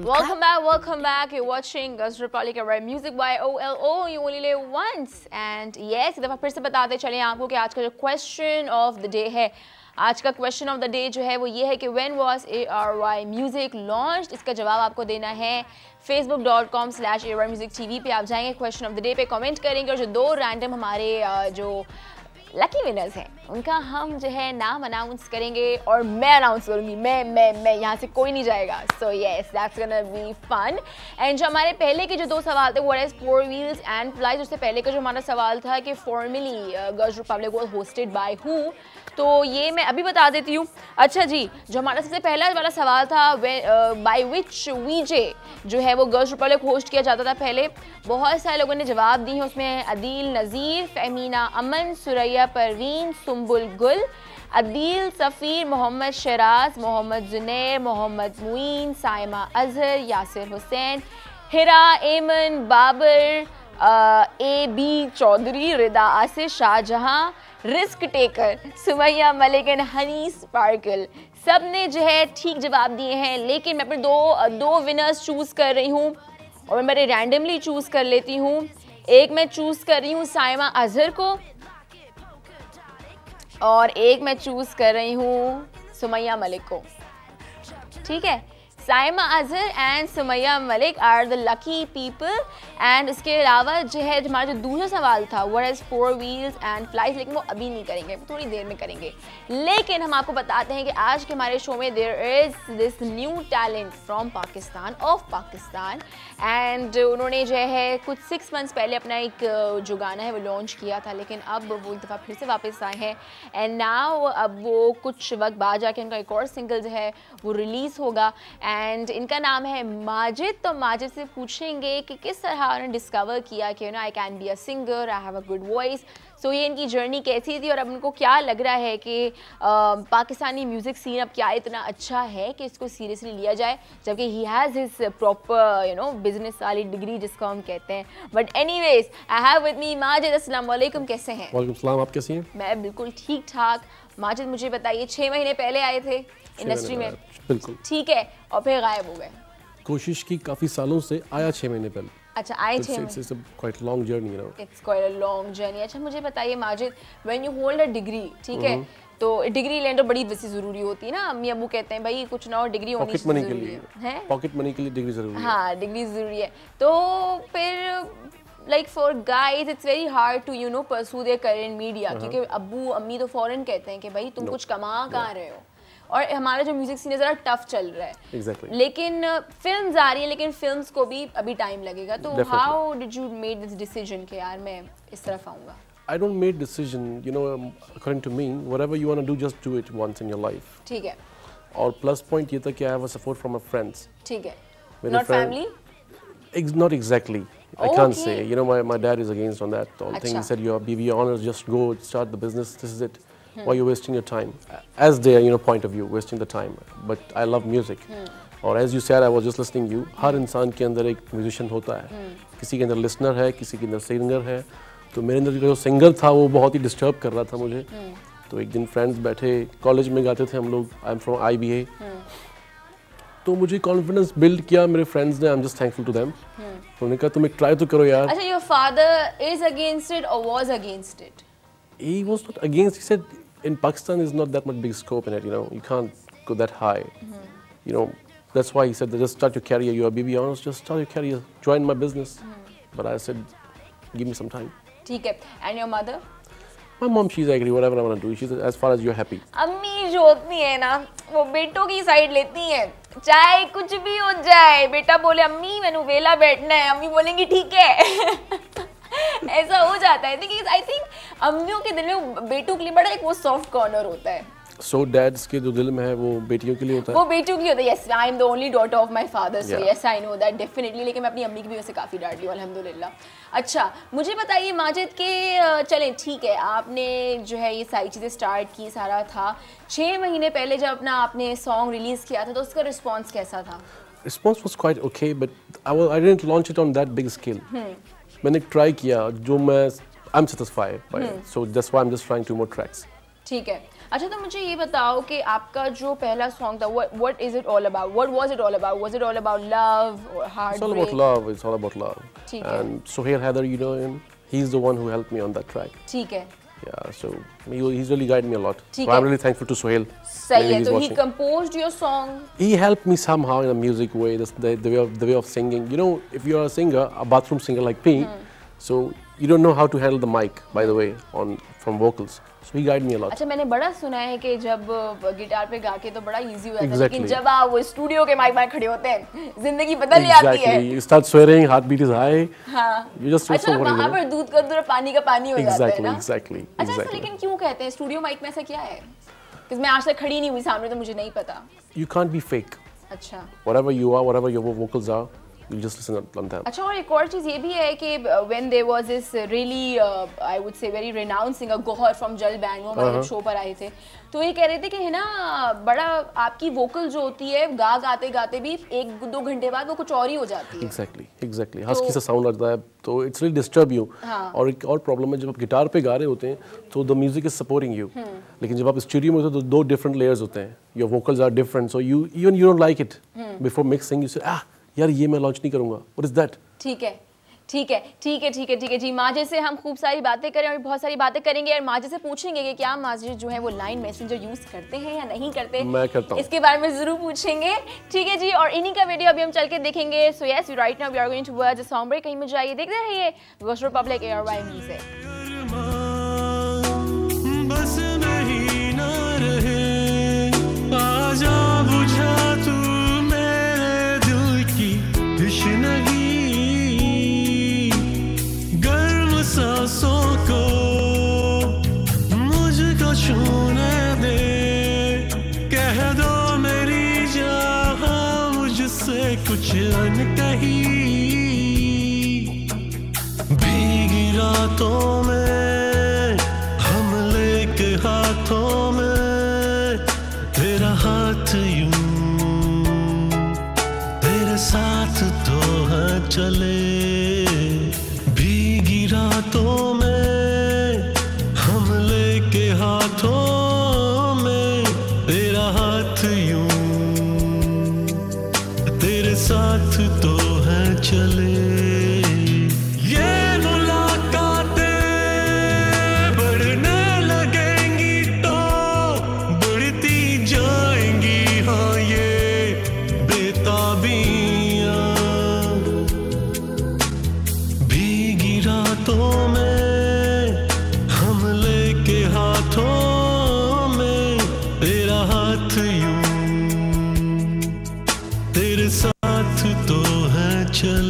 Welcome back. You're watching Girls Republic where music by OLO. You only live once. And yes, एक दफ़ा फिर से बताते चलें आपको कि आज का जो question of the day है, आज का question of the day जो है वो ये है कि when was ARY Music launched? इसका जवाब आपको देना है facebook.com/ARYMusicTV पे आप जाएंगे, question of the day पे कमेंट करेंगे और जो दो रैंडम हमारे जो लकी विनर्स हैं उनका हम जो है नाम अनाउंस करेंगे और मैं अनाउंस करूंगी, मैं यहाँ से कोई नहीं जाएगा. So yes, that's gonna be fun. And जो हमारे पहले के जो दो सवाल थे, what is four wheels and flies, उससे पहले का जो हमारा सवाल था कि formerly Girls Republic was hosted by who, तो ये मैं अभी बता देती हूँ. अच्छा जी, जो हमारा सबसे पहला वाला सवाल था बाय विच वीजे जो है वो गर्ल्स रिपब्लिक होस्ट किया जाता था पहले, बहुत सारे लोगों ने जवाब दी हैं. उसमें अदील नज़ीर, फहमीना अमन, सुरैया परवीन, सुम्बुल गुल, अदील सफ़ीर, Mohammad Sharaj, Mohammad जुनैर, Mohammad Mueen, Saima Azhar, Yasir Hussain, Hira Eman, Babar, AB Chaudhry, Rida Asif, Shahjahan, risk taker, Sumaiya Malik and honey sparkle. सब ने जो है ठीक जवाब दिए हैं, लेकिन मैं अपने दो विनर्स चूज़ कर रही हूँ और मैं बड़े रैंडमली चूज़ कर लेती हूँ. एक मैं चूज़ कर रही हूँ साइमा अजहर को और एक मैं चूज़ कर रही हूँ सुमैया मलिक को. ठीक है, Saima Azhar and Sumaiya Malik are the lucky people. And इसके अलावा जो है हमारा जो दूसरा सवाल था what is four wheels and flies, लेकिन वो अभी नहीं करेंगे, वो थोड़ी देर में करेंगे. लेकिन हम आपको बताते हैं कि आज के हमारे शो में there is this new talent from Pakistan, of Pakistan. And उन्होंने जो है कुछ 6 months पहले अपना एक जो गाना है वो लॉन्च किया था, लेकिन अब वो एक दफ़ा फिर से वापस आए हैं. एंड नाउ अब वो कुछ वक्त बाद जाके उनका एक और सिंगल जो है वो रिलीज़ होगा. एंड इनका नाम है माजिद. तो माजिद से पूछेंगे कि किस तरह उन्होंने डिस्कवर किया कि I can be a singer, I have a good voice. So ये इनकी जर्नी कैसी थी और अब उनको क्या लग रहा है कि पाकिस्तानी म्यूज़िक सीन अब क्या इतना अच्छा है कि इसको सीरियसली लिया जाए, जबकि he has his proper business वाली डिग्री जिसको हम कहते हैं. But anyways, I have with me Majid. अस्सलाम वालेकुम, कैसे हैं? वालेकुम सलाम, आप कैसी हैं? मैं बिल्कुल ठीक ठाक. माजिद मुझे बताइए, 6 महीने पहले आए थे इंडस्ट्री में, बिल्कुल ठीक है, और फिर गायब हो गए. कोशिश की काफ़ी सालों से, आया 6 महीने पहले. अच्छा, आए 6 महीने. It's quite long journey, you know. It's quite a long journey. अच्छा मुझे बताइए Majid, when you hold a degree, ठीक है, तो डिग्री लेना तो बड़ी वैसे ज़रूरी होती है ना. अम्मी अबू कहते हैं भाई कुछ ना हो, डिग्री होनी ज़रूरी है. पॉकेट मनी के लिए डिग्री ज़रूरी है. हाँ, डिग्री ज़रूरी है. तो फिर like for guys it's very hard to pursue their career in media, क्योंकि अब्बू अम्मी तो फ़ौरन कहते हैं कि भाई तुम कुछ कमा कहाँ रहे हो, और हमारा जो म्यूजिक सीन है ज़रा टफ चल रहा है. Exactly. लेकिन फिल्म्स आ रही हैं, लेकिन फिल्म्स को भी अभी टाइम लगेगा. तो how did you made this decision कि यार मैं इस तरफ आऊँगा? I don't make decision, according to me, whatever you want to do, just do it once in your life. ठीक है. और प्लस पॉइंट ये था कि I have a support from my friends. ठीक है. Not family? Not exactly. I can't say. My dad is against on that. The thing he said, you're BB honors, just go start the business. This is it. Why you're wasting your time? As their point of view, wasting the time. But I love music. और as you said, I was just listening to you. हर इंसान के अंदर एक musician होता है. किसी के अंदर लिसनर है, किसी के अंदर सिंगर है. तो मेरे अंदर जो सिंगर था वो बहुत ही डिस्टर्ब कर रहा था मुझे. तो एक दिन फ्रेंड्स बैठे, कॉलेज में गाते थे हम लोग. I am from IBA. तो मुझे कॉन्फिडेंस बिल्ड किया मेरे फ्रेंड्स ने. I am just thankful to them. उन्होंने कहा तुम एक ट्राई तो करो यार. अच्छा, your father is against it और was against it? He was not against. He said in Pakistan is not that much big scope in it. You can't go that high. That's why he said that just start your career. You are BB honors, just start your career. Join my business. But I said, give me some time. ठीक है. And your mother? My mom, she's agree whatever I want to do. She's as far as you're happy. अम्मी जो होती है ना, वो बेटों की साइड लेती हैं, चाहे कुछ भी हो जाए. बेटा बोले अम्मी मैंने वेला बैठना है, अम्मी बोलेंगी ठीक है. ऐसा हो जाता है. देखिए, आई थिंक अम्मियों के दिल में बेटों के लिए बड़ा एक वो सॉफ्ट कॉर्नर होता है. So dads के जो दिल में है वो बेटियों के लिए होता है. वो बेटियों की होता है. Yes, I am the only daughter of my father, so yes I know that definitely. लेकिन मैं अपनी अम्मी की भी वैसे काफ़ी डांट ली अल्हम्दुलिल्लाह. अच्छा, मुझे बताइए माजिद के चलें ठीक है, आपने जो है ये सारी चीज़ें स्टार्ट की, सारा था. 6 महीने पहले जब अपना आपने सॉन्ग रिलीज़ किया था तो उसका रिस्पॉन्स कैसा था? Response was quite okay, but I didn't launch it on that big scale. मैंने ट्राई किया जो मैं I'm satisfied by it. So that's why I'm just trying 2 more tracks. ठीक है। अच्छा, तो मुझे ये बताओ कि आपका जो पहला सॉन्ग था, what is it all about? What was it all about? Was it all about love or heartbreak? It's all about love. It's all about love. ठीक है। And Sohail Haider, you know him. He's the one who helped me on that track. ठीक है। Yeah, so he's really guided me a lot. ठीक So है। I'm really thankful to Sohail. सही है। he's तो he watching. composed your song. He helped me somehow in a music way. The way of singing. You know, if you're a singer, a bathroom singer like me, so you don't know how to handle the mic. By the way, from vocals. So he guided me a lot. अच्छा, मैंने बड़ा सुना है कि जब guitar पे गा के तो बड़ा इजी हो जाता है, Exactly. लेकिन जब आप वो स्टूडियो के माइक में खड़े होते हैं, जिंदगी बदल जाती है। Exactly. You start swearing, heartbeat is high. हाँ। You just feel अच्छा, so worried. वहाँ पर दूध का दूध पानी का पानी हो जाता है ना? Exactly. अच्छा, ऐसा लेकिन क्यों कहते हैं स्टूडियो माइक में, ऐसा क्या है? क्योंकि मैं आज तक खड़ी नहीं हुई सामने, तो मुझे नहीं पता। You can't be fake. अच्छा। Whatever you are, whatever your vocals are, you just listen to them. अच्छा, और एक और चीज़ ये भी है कि when there was this really I would say very renowned singer Gauhar from Jal band, वो हमारे शो पर आए थे, तो ये कह रहे थे कि है ना, बड़ा आपकी वोकल जो होती है गाते गाते भी 1-2 घंटे बाद वो कुछ और ही हो जाती है। Exactly. हस्की सा साउंड लगता है, तो it's really disturb you. और एक और प्रॉब्लम है, जब आप गिटार पे गा रहे होते हैं तो the music is supporting you. लेकिन जब आप स्टूडियो में होते हो तो 2 different layers होते हैं. Your vocals are different, so you don't like it. Before mixing you say, यार ये मैं लॉन्च नहीं करूंगा, व्हाट इज दैट? ठीक है जी। माजे से हम खूब सारी बातें करें और बहुत सारी बातें करेंगे, और माजे से पूछेंगे कि क्या माजे जो है वो लाइन मैसेंजर यूज करते हैं या नहीं करते। मैं करता हूं। इसके बारे में जरूर पूछेंगे। ठीक है जी, और इन्हीं का वीडियो अभी हम चल के देखेंगे। So yes, right now we are going to watch a song break. कहीं मत जाइए, देखते रहिए गोस्ट रिपब्लिक ARY म्यूजिक। सांसों को मुझको छूने दे, कह दो मेरी जहाँ मुझसे कुछ अनकही। भीगी रातों में हम लेके हाथों में, तेरा हाथ यूं तेरे साथ तो है चले। रातों में हम लेके हाथों में, तेरा हाथ यूं तेरे साथ तो है चले। ये मुलाकातें बढ़ने लगेंगी तो बढ़ती जाएंगी, हाँ ये बेताबियां। रातों में हम लेके हाथों में, तेरा हाथ यूं तेरे साथ तो है चल।